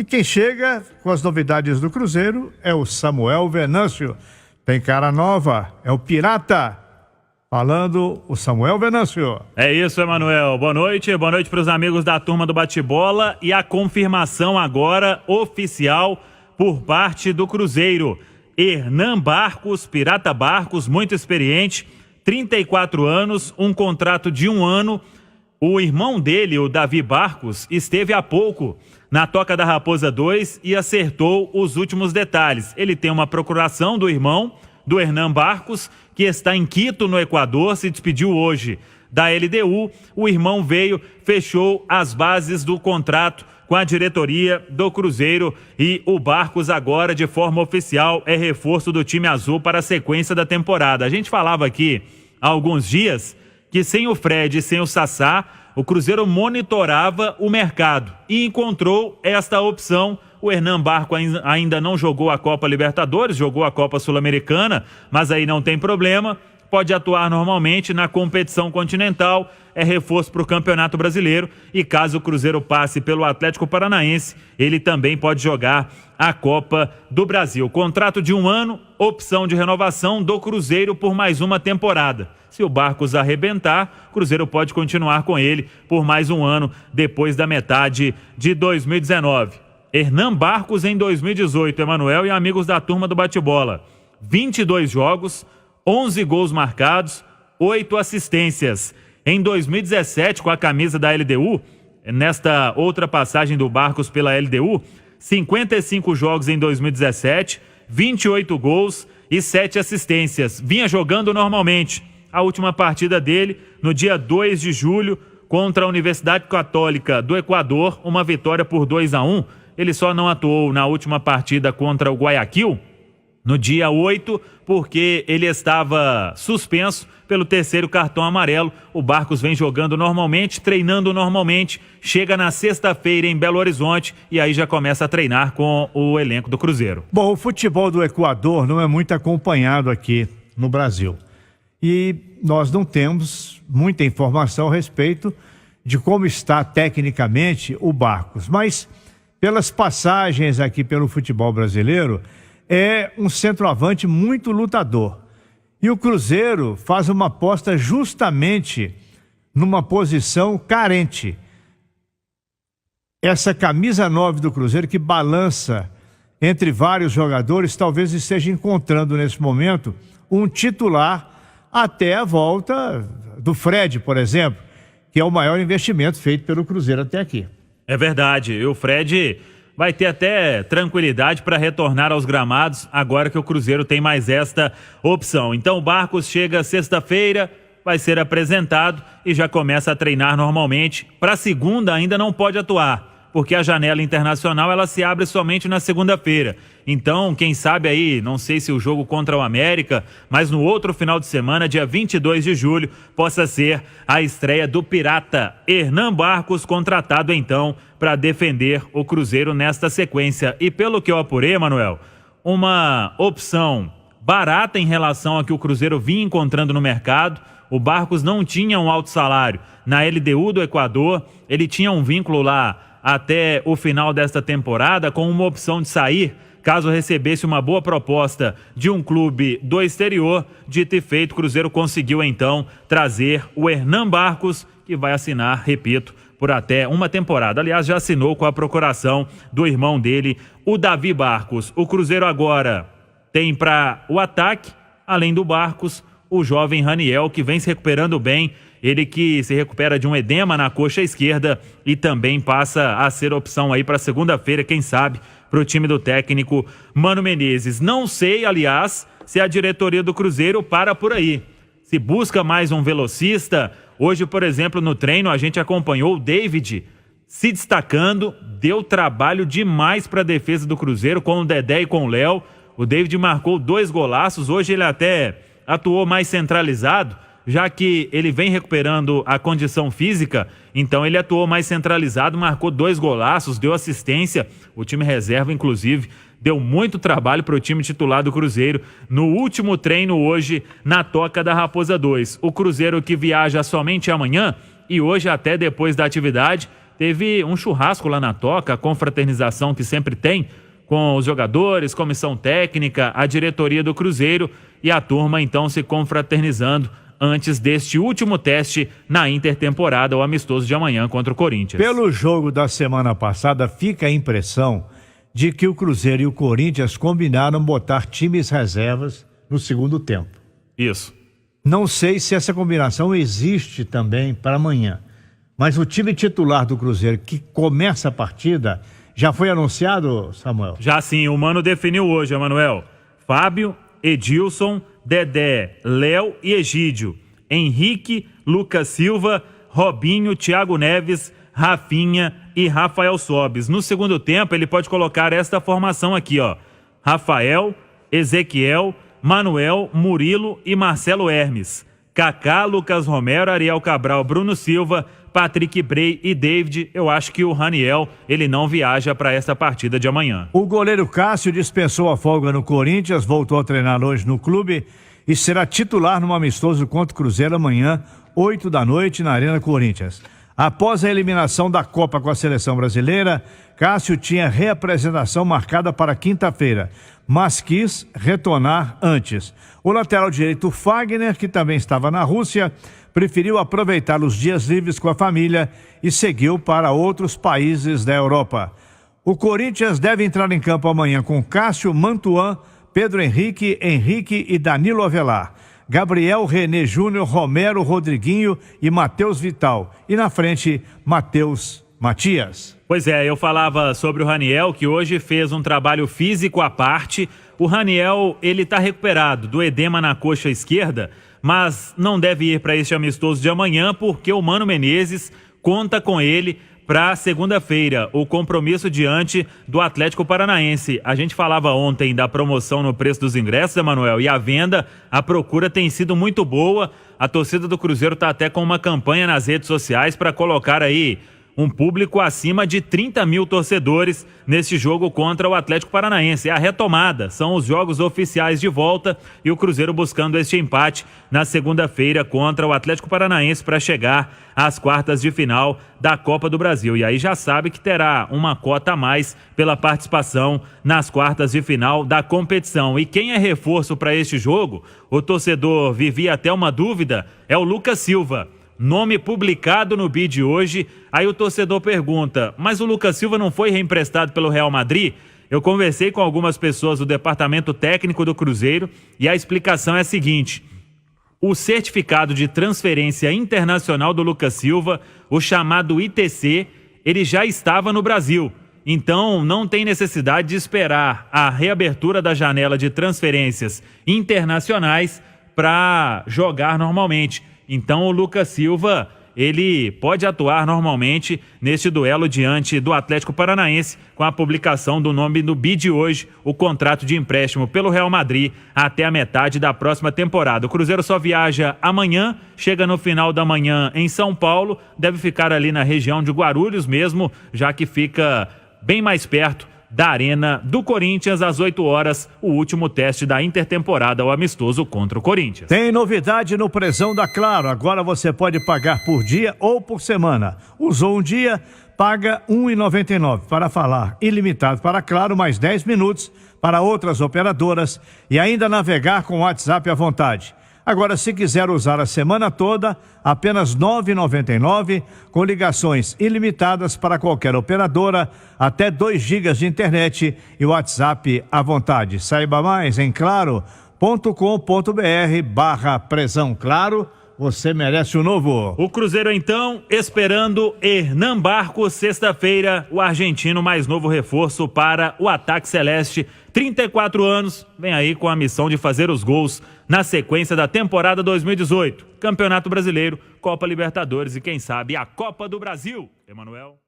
E quem chega com as novidades do Cruzeiro é o Samuel Venâncio. Tem cara nova, é o Pirata. Falando o Samuel Venâncio. É isso, Emanuel. Boa noite para os amigos da turma do bate-bola e a confirmação agora oficial por parte do Cruzeiro. Hernan Barcos, Pirata Barcos, muito experiente, 34 anos, um contrato de 1 ano. O irmão dele, o Davi Barcos, esteve há pouco na Toca da Raposa 2 e acertou os últimos detalhes. Ele tem uma procuração do irmão, do Hernan Barcos, que está em Quito, no Equador, se despediu hoje da LDU. O irmão veio, fechou as bases do contrato com a diretoria do Cruzeiro e o Barcos agora, de forma oficial, é reforço do time azul para a sequência da temporada. A gente falava aqui há alguns dias que sem o Fred e sem o Sassá, o Cruzeiro monitorava o mercado e encontrou esta opção. O Hernan Barcos ainda não jogou a Copa Libertadores, jogou a Copa Sul-Americana, mas aí não tem problema, pode atuar normalmente na competição continental, é reforço para o Campeonato Brasileiro e caso o Cruzeiro passe pelo Atlético Paranaense, ele também pode jogar a Copa do Brasil. Contrato de 1 ano, opção de renovação do Cruzeiro por mais uma temporada. Se o Barcos arrebentar, o Cruzeiro pode continuar com ele por mais 1 ano depois da metade de 2019. Hernan Barcos em 2018, Emanuel e amigos da turma do bate-bola. 22 jogos, 11 gols marcados, 8 assistências. Em 2017, com a camisa da LDU, nesta outra passagem do Barcos pela LDU, 55 jogos em 2017, 28 gols e 7 assistências. Vinha jogando normalmente. A última partida dele, no dia 2 de julho, contra a Universidade Católica do Equador, uma vitória por 2-1. Ele só não atuou na última partida contra o Guayaquil, no dia 8, porque ele estava suspenso pelo 3º cartão amarelo. O Barcos vem jogando normalmente, treinando normalmente, chega na sexta-feira em Belo Horizonte e aí já começa a treinar com o elenco do Cruzeiro. Bom, o futebol do Equador não é muito acompanhado aqui no Brasil. E nós não temos muita informação a respeito de como está tecnicamente o Barcos. Mas, pelas passagens aqui pelo futebol brasileiro, é um centroavante muito lutador. E o Cruzeiro faz uma aposta justamente numa posição carente. Essa camisa 9 do Cruzeiro, que balança entre vários jogadores, talvez esteja encontrando nesse momento um titular até a volta do Fred, por exemplo, que é o maior investimento feito pelo Cruzeiro até aqui. É verdade, e o Fred vai ter até tranquilidade para retornar aos gramados agora que o Cruzeiro tem mais esta opção. Então o Barcos chega sexta-feira, vai ser apresentado e já começa a treinar normalmente. Para segunda ainda não pode atuar, porque a janela internacional ela se abre somente na segunda-feira. Então, quem sabe aí, não sei se o jogo contra o América, mas no outro final de semana, dia 22 de julho, possa ser a estreia do Pirata. Hernan Barcos, contratado então para defender o Cruzeiro nesta sequência. E pelo que eu apurei, Manuel, uma opção barata em relação a que o Cruzeiro vinha encontrando no mercado. O Barcos não tinha um alto salário na LDU do Equador, ele tinha um vínculo lá até o final desta temporada com uma opção de sair caso recebesse uma boa proposta de um clube do exterior. Dito e feito, o Cruzeiro conseguiu então trazer o Hernan Barcos, que vai assinar, repito, por até uma temporada. Aliás, já assinou com a procuração do irmão dele, o Davi Barcos. O Cruzeiro agora tem para o ataque, além do Barcos, o jovem Raniel, que vem se recuperando bem. Ele que se recupera de um edema na coxa esquerda e também passa a ser opção aí para segunda-feira, quem sabe, para o time do técnico Mano Menezes. Não sei, aliás, se a diretoria do Cruzeiro para por aí. Se busca mais um velocista. Hoje, por exemplo, no treino a gente acompanhou o David se destacando, deu trabalho demais para a defesa do Cruzeiro com o Dedé e com o Léo. O David marcou 2 golaços, hoje ele até atuou mais centralizado, já que ele vem recuperando a condição física, então ele atuou mais centralizado, marcou 2 golaços, deu assistência. O time reserva, inclusive, deu muito trabalho para o time titular do Cruzeiro no último treino hoje na Toca da Raposa 2. O Cruzeiro que viaja somente amanhã e hoje até depois da atividade teve um churrasco lá na Toca, a confraternização que sempre tem com os jogadores, comissão técnica, a diretoria do Cruzeiro e a turma então se confraternizando antes deste último teste na intertemporada, o amistoso de amanhã contra o Corinthians. Pelo jogo da semana passada, fica a impressão de que o Cruzeiro e o Corinthians combinaram botar times reservas no segundo tempo. Isso. Não sei se essa combinação existe também para amanhã, mas o time titular do Cruzeiro que começa a partida já foi anunciado, Samuel? Já sim, o Mano definiu hoje, Emanuel. Fábio, Edilson, Dedé, Léo e Egídio. Henrique, Lucas Silva, Robinho, Thiago Neves, Rafinha e Rafael Sobis. No segundo tempo, ele pode colocar esta formação aqui, ó. Rafael, Ezequiel, Manuel, Murilo e Marcelo Hermes. Kaká, Lucas Romero, Ariel Cabral, Bruno Silva, Patrick Bray e David. Eu acho que o Raniel, ele não viaja para essa partida de amanhã. O goleiro Cássio dispensou a folga no Corinthians, voltou a treinar hoje no clube e será titular no amistoso contra o Cruzeiro amanhã, 8 da noite, na Arena Corinthians. Após a eliminação da Copa com a seleção brasileira, Cássio tinha reapresentação marcada para quinta-feira, mas quis retornar antes. O lateral direito Fagner, que também estava na Rússia, preferiu aproveitar os dias livres com a família e seguiu para outros países da Europa. O Corinthians deve entrar em campo amanhã com Cássio, Mantuan, Pedro Henrique e Danilo Avelar. Gabriel, René Júnior, Romero, Rodriguinho e Matheus Vital. E na frente, Matheus Matias. Pois é, eu falava sobre o Raniel, que hoje fez um trabalho físico à parte. O Raniel, ele está recuperado do edema na coxa esquerda, mas não deve ir para este amistoso de amanhã, porque o Mano Menezes conta com ele para segunda-feira, o compromisso diante do Atlético Paranaense. A gente falava ontem da promoção no preço dos ingressos, Emanuel, e a venda, a procura tem sido muito boa. A torcida do Cruzeiro está até com uma campanha nas redes sociais para colocar aí um público acima de 30 mil torcedores neste jogo contra o Atlético Paranaense. É a retomada, são os jogos oficiais de volta e o Cruzeiro buscando este empate na segunda-feira contra o Atlético Paranaense para chegar às quartas de final da Copa do Brasil. E aí já sabe que terá uma cota a mais pela participação nas quartas de final da competição. E quem é reforço para este jogo, o torcedor vivia até uma dúvida, é o Lucas Silva. Nome publicado no bid hoje. Aí o torcedor pergunta, mas o Lucas Silva não foi reemprestado pelo Real Madrid? Eu conversei com algumas pessoas do departamento técnico do Cruzeiro e a explicação é a seguinte: o certificado de transferência internacional do Lucas Silva, o chamado ITC, ele já estava no Brasil. Então não tem necessidade de esperar a reabertura da janela de transferências internacionais para jogar normalmente. Então o Lucas Silva, ele pode atuar normalmente neste duelo diante do Atlético Paranaense com a publicação do nome do bid hoje, o contrato de empréstimo pelo Real Madrid até a metade da próxima temporada. O Cruzeiro só viaja amanhã, chega no final da manhã em São Paulo, deve ficar ali na região de Guarulhos mesmo, já que fica bem mais perto da Arena do Corinthians, às 8 horas, o último teste da intertemporada, o amistoso contra o Corinthians. Tem novidade no Prezão da Claro. Agora você pode pagar por dia ou por semana. Usou um dia, paga R$ 1,99 para falar ilimitado para Claro, mais 10 minutos para outras operadoras e ainda navegar com o WhatsApp à vontade. Agora, se quiser usar a semana toda, apenas R$ 9,99, com ligações ilimitadas para qualquer operadora, até 2 GB de internet e WhatsApp à vontade. Saiba mais em claro.com.br/Prezão Claro. Você merece o novo. O Cruzeiro, então, esperando Hernan Barcos, sexta-feira, o argentino mais novo reforço para o ataque celeste. 34 anos, vem aí com a missão de fazer os gols na sequência da temporada 2018. Campeonato Brasileiro, Copa Libertadores e, quem sabe, a Copa do Brasil. Emanuel.